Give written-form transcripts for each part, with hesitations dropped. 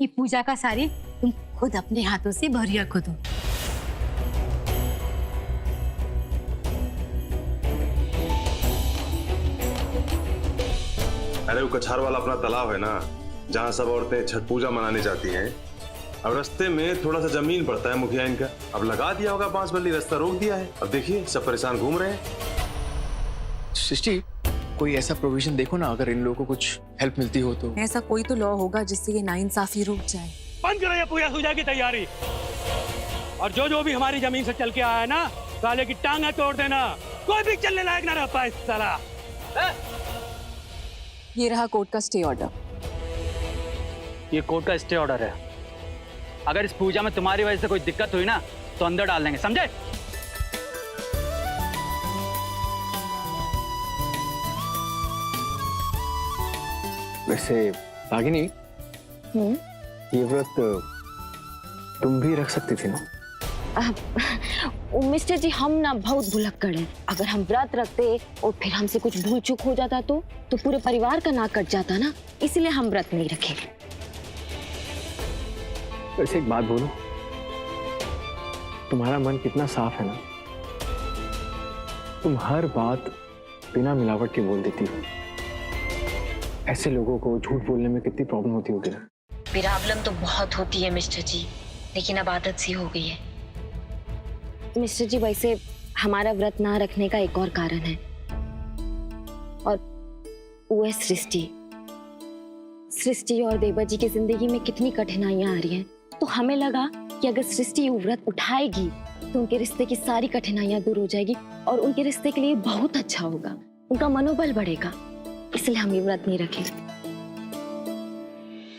ये पूजा का साड़ी तुम खुद अपने हाथों से भरिया खुद हो। अरे वो कछार वाला अपना तालाब है ना, जहाँ सब औरतें छठ पूजा मनाने जाती हैं। अब रास्ते में थोड़ा सा जमीन पड़ता है मुखिया इनका, अब लगा दिया होगा बांस बल्ली, रास्ता रोक दिया है। अब देखिए सब परेशान घूम रहे हैं। सृष्टि, कोई ऐसा प्रोविजन देखो ना, अगर इन लोगों को कुछ हेल्प मिलती हो तो। ऐसा कोई तो लॉ होगा जिससे ये नाइंसाफी रुक जाए। बंद करो ये पूजा सूजा की तैयारी, और जो भी हमारी जमीन से चल के आया है ना, साले की टांग तोड़ देना, कोई भी चलने लायक ना रह पाए साला। ये रहा कोर्ट का स्टे ऑर्डर। ये कोर्ट का स्टे ऑर्डर है। अगर इस पूजा में तुम्हारी वजह से कोई दिक्कत हुई ना तो अंदर डाल देंगे, समझे? वैसे रागिनी, ये व्रत तुम भी रख सकती थी ना? मिस्टर जी, हम ना बहुत भुलक्कड़ हैं। अगर हम व्रत रखते और फिर हमसे कुछ भूल चूक हो जाता तो पूरे परिवार का नाक कट जाता ना, इसलिए हम व्रत नहीं रखे। वैसे एक बात बोलूं, तुम्हारा मन कितना साफ है ना, तुम हर बात बिना मिलावट के बोल देती हो। ऐसे लोगों को झूठ बोलने में कितनी प्रॉब्लम होती होगी ना? प्रॉब्लम तो बहुत होती है मिस्टर जी, लेकिन अब आदत सी हो गई है। मिस्टर जी, वैसे हमारा व्रत ना रखने का एक और कारण है, और वो है सृष्टि और देवा जी की जिंदगी में कितनी कठिनाइयां आ रही हैं। तो हमें लगा कि अगर सृष्टि ये व्रत उठाएगी तो उनके रिश्ते की सारी कठिनाइयां दूर हो जाएगी और उनके रिश्ते के लिए बहुत अच्छा होगा, उनका मनोबल बढ़ेगा, इसलिए हम ये व्रत नहीं रखे।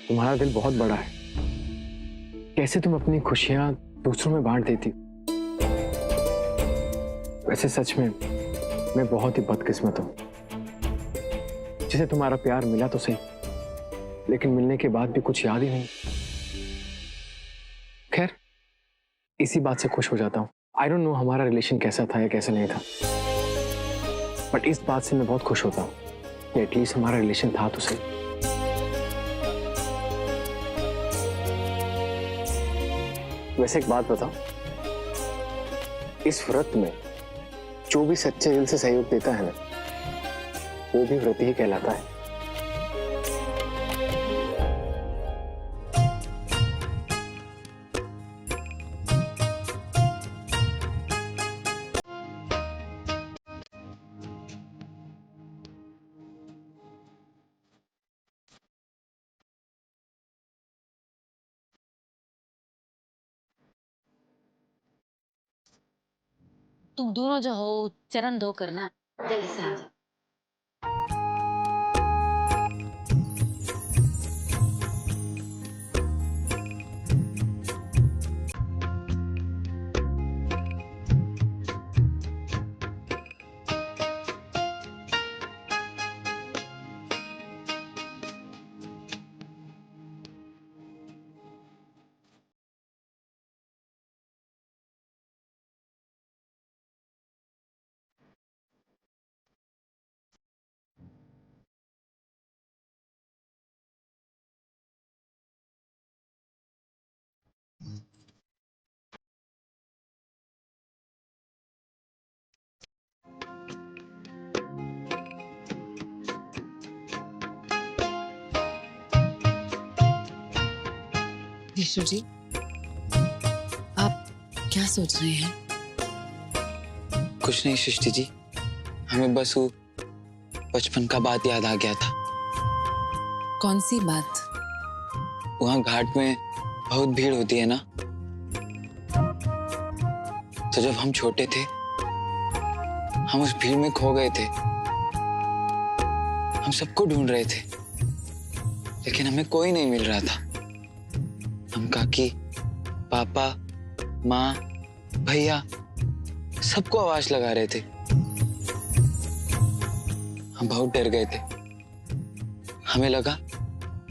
तुम्हारा दिल बहुत बड़ा है, कैसे तुम अपनी खुशियां दूसरों में बांट देती। वैसे सच में मैं बहुत ही बदकिस्मत हूं, जिसे तुम्हारा प्यार मिला तो सही, लेकिन मिलने के बाद भी कुछ याद ही नहीं। खैर, इसी बात से खुश हो जाता हूं। आई डोंट नो हमारा रिलेशन कैसा था या कैसा नहीं था, बट इस बात से मैं बहुत खुश होता हूं कि एटलीस्ट हमारा रिलेशन था तो सही। वैसे एक बात बताओ, इस व्रत में जो भी सच्चे दिल से सहयोग देता है ना, वो भी व्रत ही कहलाता है। तुम दोनों जो हो चरण धो करना, जल्दी से आ जाओ। विष्णु जी, आप क्या सोच रहे हैं? कुछ नहीं सृष्टि जी, हमें बस वो बचपन का बात याद आ गया था। कौन सी बात? वहां घाट में बहुत भीड़ होती है ना, तो जब हम छोटे थे हम उस भीड़ में खो गए थे। हम सबको ढूंढ रहे थे, लेकिन हमें कोई नहीं मिल रहा था। हम काकी, पापा, माँ, भैया सबको आवाज लगा रहे थे। हम बहुत डर गए थे। हमें लगा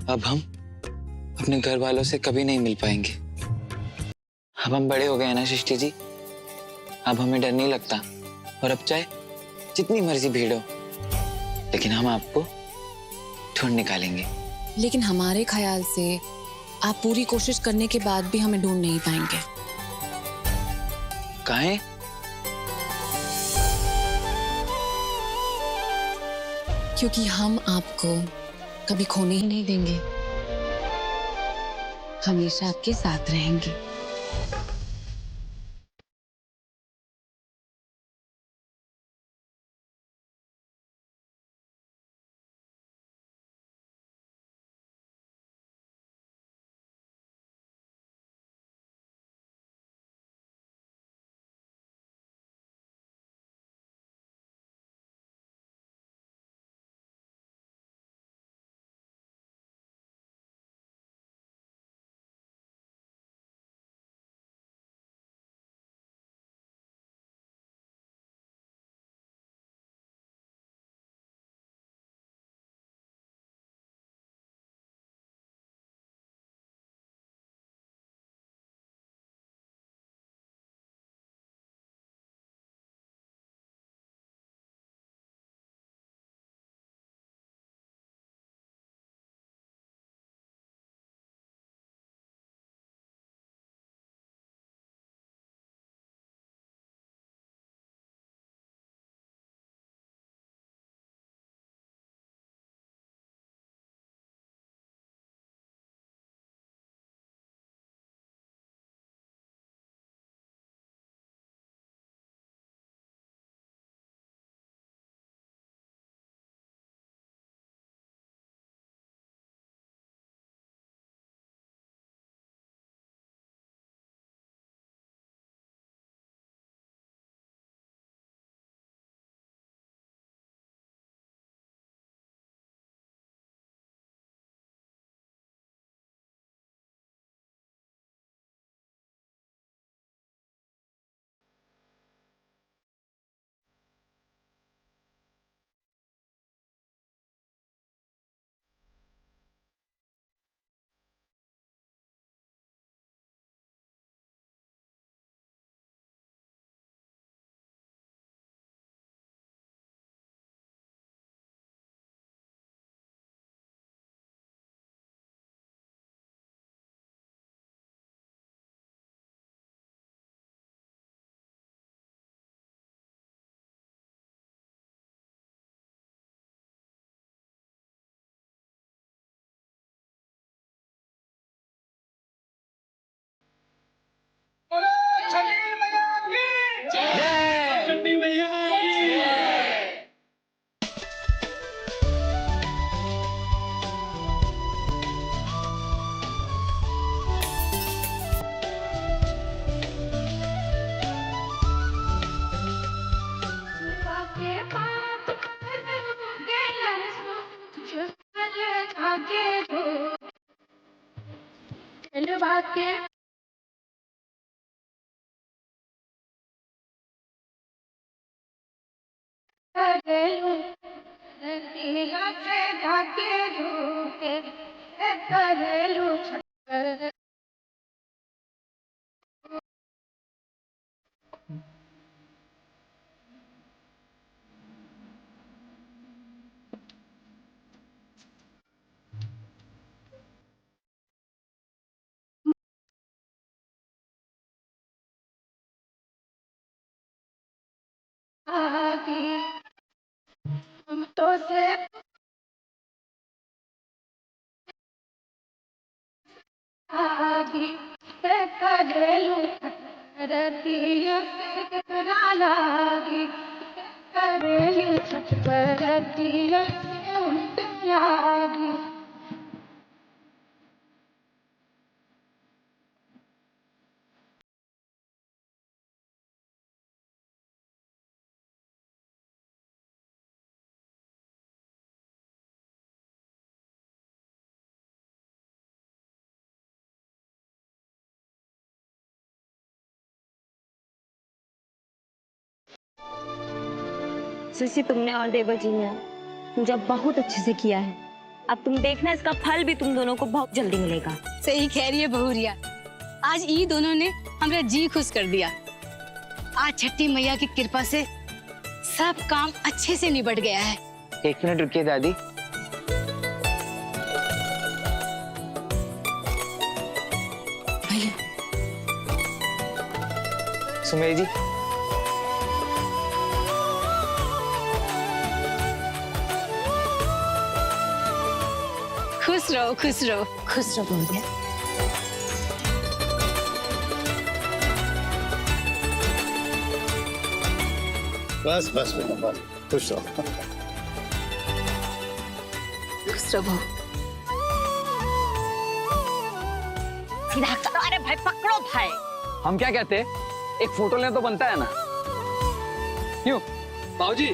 अब हम अपने घर वालों से कभी नहीं मिल पाएंगे। अब हम बड़े हो गए हैं ना सृष्टि जी, अब हमें डर नहीं लगता, और अब चाहे जितनी मर्जी भीड़ हो, लेकिन हम आपको ढूंढ निकालेंगे। लेकिन हमारे ख्याल से आप पूरी कोशिश करने के बाद भी हमें ढूंढ नहीं पाएंगे। काहे? क्योंकि हम आपको कभी खोने ही नहीं देंगे, हमेशा आपके साथ रहेंगे। सुशी, तुमने और देवा जी ने मुझे बहुत अच्छे से किया है। अब तुम देखना, इसका फल भी तुम दोनों को बहुत जल्दी मिलेगा। सही कह रही है बहुरिया, आज ये दोनों ने हमारा जी खुश कर दिया। आज छठी मैया की कृपा से सब काम अच्छे से निबट गया है। 1 मिनट रुकिए दादी। सुमेर जी। खुश रहो, खुश रहो। खुश रहो भैया। बस बस बेटा बस, खुश रहो। खुश रहो। सीधा करो, अरे भाई पकड़ो भाई। हम क्या कहते हैं, एक फोटो लेना तो बनता है ना। क्यों बाबूजी,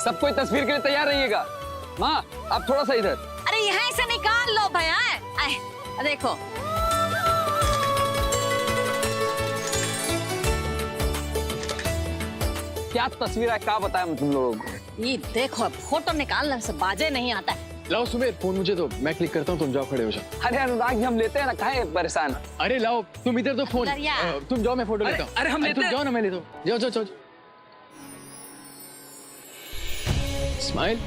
सब कोई तस्वीर के लिए तैयार रहिएगा। माँ आप थोड़ा सा इधर। अरे यहाँ से निकाल लो भैया। देखो क्या तस्वीर है, क्या बताया मैं तुम लोगों को। ये देखो, फोटो निकालने से बाजे नहीं आता है। लाओ सुमेर, फोन मुझे दो, मैं क्लिक करता हूँ, तुम जाओ खड़े हो जाओ। अरे अनुराग जी हम लेते हैं ना, काहे परेशान। अरे लाओ तुम इधर दो फोन। तुम जाओ, मैं फोटो लेता हूँ। अरे हम लेते हैं। जाओ ना, मैं लेता हूँ। जाओ जाओ जाओ। स्माइल।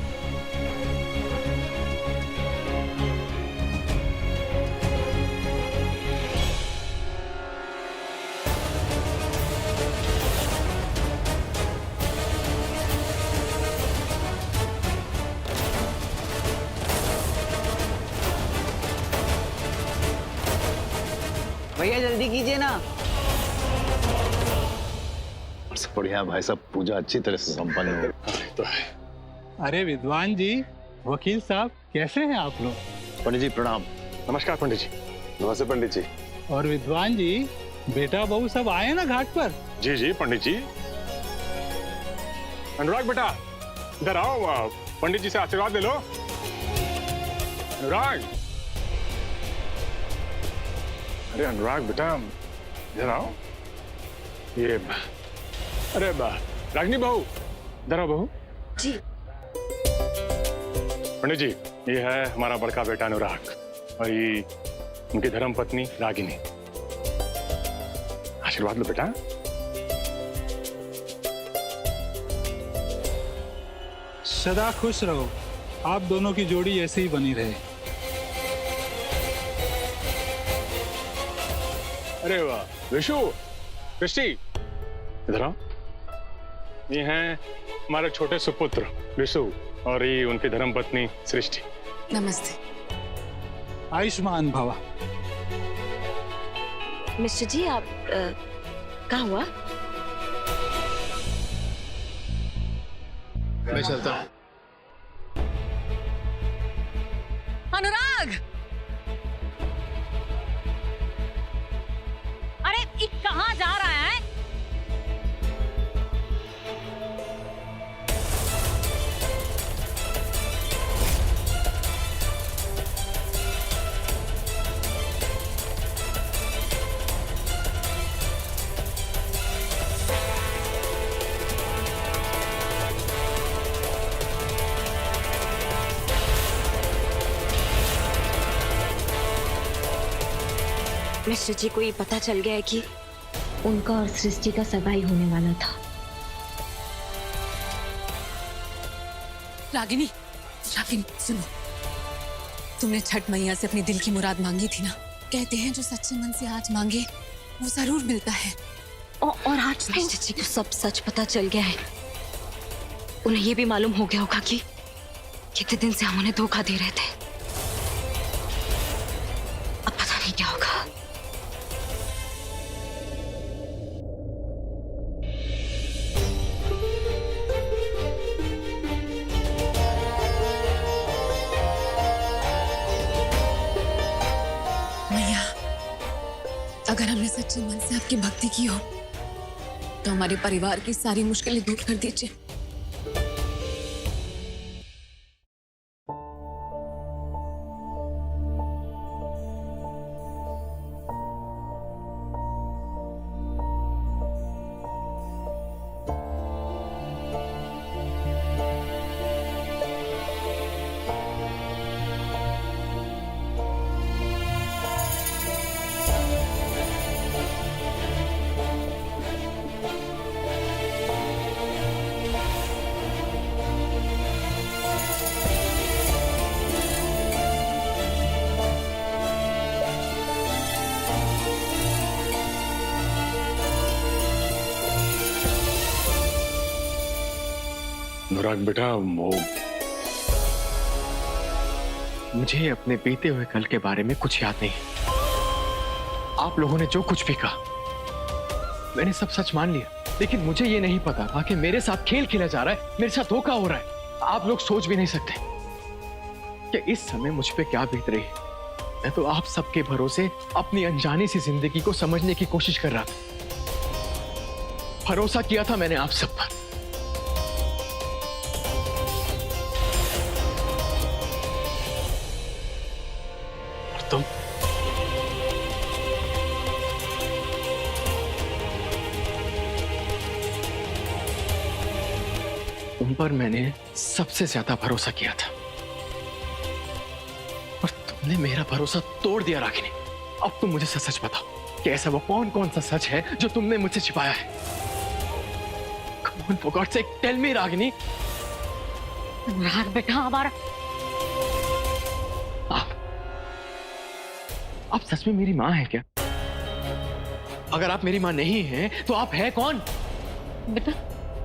भैया जल्दी कीजिए ना। सब बढ़िया भाई साहब, पूजा अच्छी तरह से संपन्न हो। तो है। अरे विद्वान जी, वकील साहब, कैसे हैं आप लोग? पंडित जी प्रणाम। नमस्कार पंडित जी। नमस्ते पंडित जी। और विद्वान जी, बेटा बहू सब आए ना घाट पर? जी जी पंडित जी। अनुराग बेटा इधर आओ, पंडित जी से आशीर्वाद ले लो। अनुराग, अरे अनुराग बेटा इधर आओ। ये अरे रागिनी बहू, इधर आओ बहू। जी। पंडित जी, ये है हमारा बड़का बेटा अनुराग और ये उनकी धर्म पत्नी रागिनी। आशीर्वाद लो बेटा। सदा खुश रहो, आप दोनों की जोड़ी ऐसे ही बनी रहे। अरे वाह, विशु, कृष्टि, इधर आओ। ये हैं हमारे छोटे सुपुत्र विशु और ये उनकी धर्मपत्नी सृष्टि। नमस्ते। आयुष्मान भवा। मिस्टर जी, आप क्या हुआ? मैं चलता हूँ। अनुराग, अरे ये कहाँ जा रहा है? मिस्टर जी को ये पता चल गया है कि उनका और सृष्टि का सगाई होने वाला था। रागिनी, रागिनी सुनो, तुमने छठ मैया से अपनी दिल की मुराद मांगी थी ना। कहते हैं जो सच्चे मन से आज मांगे वो जरूर मिलता है। और आज मिस्टर जी को सब सच पता चल गया है। उन्हें ये भी मालूम हो गया होगा कि कितने दिन से हम उन्हें धोखा दे रहे थे। अब पता नहीं क्या होगा। मैया, अगर हमने सच्चे मन से आपकी भक्ति की हो तो हमारे परिवार की सारी मुश्किलें दूर कर दीजिए। अनुराग बेटा वो मुझे अपने बीते हुए कल के बारे में कुछ याद नहीं है। आप लोगों ने जो कुछ भी कहा मैंने सब सच मान लिया, लेकिन मुझे ये नहीं पता था कि मेरे साथ खेल खेला जा रहा है, मेरे साथ धोखा हो रहा है। आप लोग सोच भी नहीं सकते कि इस समय मुझ पे क्या बीत रही है। मैं तो आप सबके भरोसे अपनी अनजानी सी जिंदगी को समझने की कोशिश कर रहा था। भरोसा किया था मैंने आप सब पर। और तुम तुम पर मैंने सबसे ज्यादा भरोसा किया था और तुमने मेरा भरोसा तोड़ दिया रागिनी। अब तुम मुझे सच बताओ कि ऐसा वो कौन कौन सा सच है जो तुमने मुझसे छिपाया है? Come on, for God's sake, tell me, Ragini. अनुराग बेटा हमारा आप सच में मेरी माँ हैं क्या? अगर आप मेरी माँ नहीं हैं तो आप हैं कौन? बेटा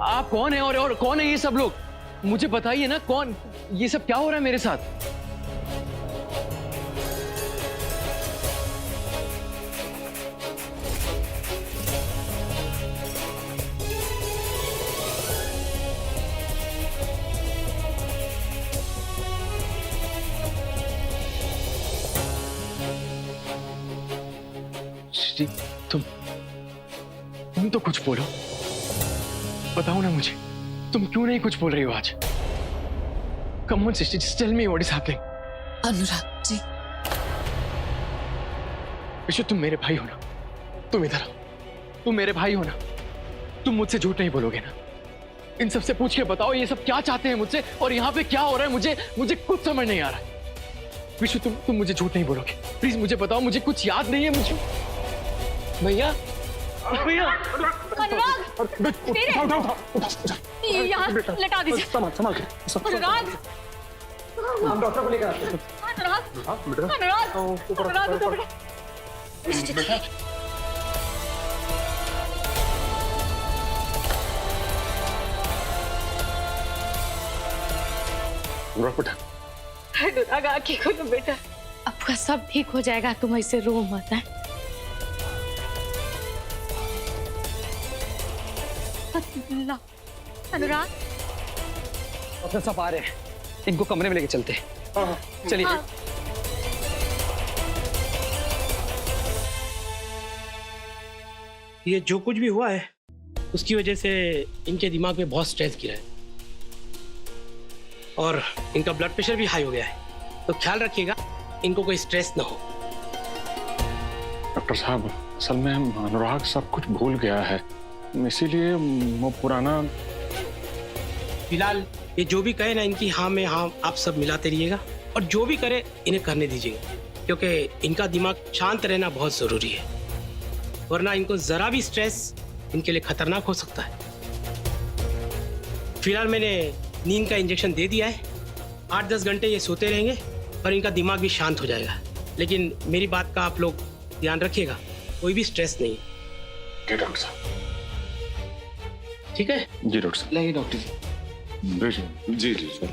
आप कौन है और कौन है ये सब लोग? मुझे बताइए ना, कौन? ये सब क्या हो रहा है मेरे साथ? जी, तुम तो कुछ बोलो, बताओ ना मुझे, तुम क्यों नहीं कुछ बोल रही हो आज? Come on, sister, just tell me what is happening. Anurag ji, Vishu, तुम मेरे भाई हो ना? तुम इधर आओ, तुम मेरे भाई हो ना? तुम मुझसे झूठ नहीं बोलोगे ना? इन सबसे पूछ के बताओ ये सब क्या चाहते हैं मुझसे और यहाँ पे क्या हो रहा है? मुझे कुछ समझ नहीं आ रहा है। विशु, तुम मुझे झूठ नहीं बोलोगे? प्लीज मुझे बताओ, मुझे कुछ याद नहीं है। मुझे भैया भैया यहाँ लटा दीजिए। अनुराग हम डॉक्टर को लेकर आते हैं। अनुराग बेटा अनुराग आंखें खोलो बेटा, आपका सब ठीक हो जाएगा, तुम ऐसे रो मत है। अनुराग डॉक्टर साहब आ रहे हैं, इनको कमरे में लेके चलते हैं। चलिए। ये जो कुछ भी हुआ है उसकी वजह से इनके दिमाग में बहुत स्ट्रेस गिरा है और इनका ब्लड प्रेशर भी हाई हो गया है, तो ख्याल रखिएगा इनको कोई स्ट्रेस ना हो। डॉक्टर साहब, असल में अनुराग सब कुछ भूल गया है, इसीलिए वो पुराना। फिलहाल ये जो भी कहे ना, इनकी हाँ में हाँ आप सब मिलाते रहिएगा और जो भी करे इन्हें करने दीजिएगा, क्योंकि इनका दिमाग शांत रहना बहुत जरूरी है, वरना इनको जरा भी स्ट्रेस इनके लिए खतरनाक हो सकता है। फिलहाल मैंने नींद का इंजेक्शन दे दिया है, 8-10 घंटे ये सोते रहेंगे और इनका दिमाग भी शांत हो जाएगा। लेकिन मेरी बात का आप लोग ध्यान रखिएगा, कोई भी स्ट्रेस नहीं। डॉक्टर साहब। ठीक है जी डॉक्टर साहब। नहीं डॉक्टर जी। जी जी सर।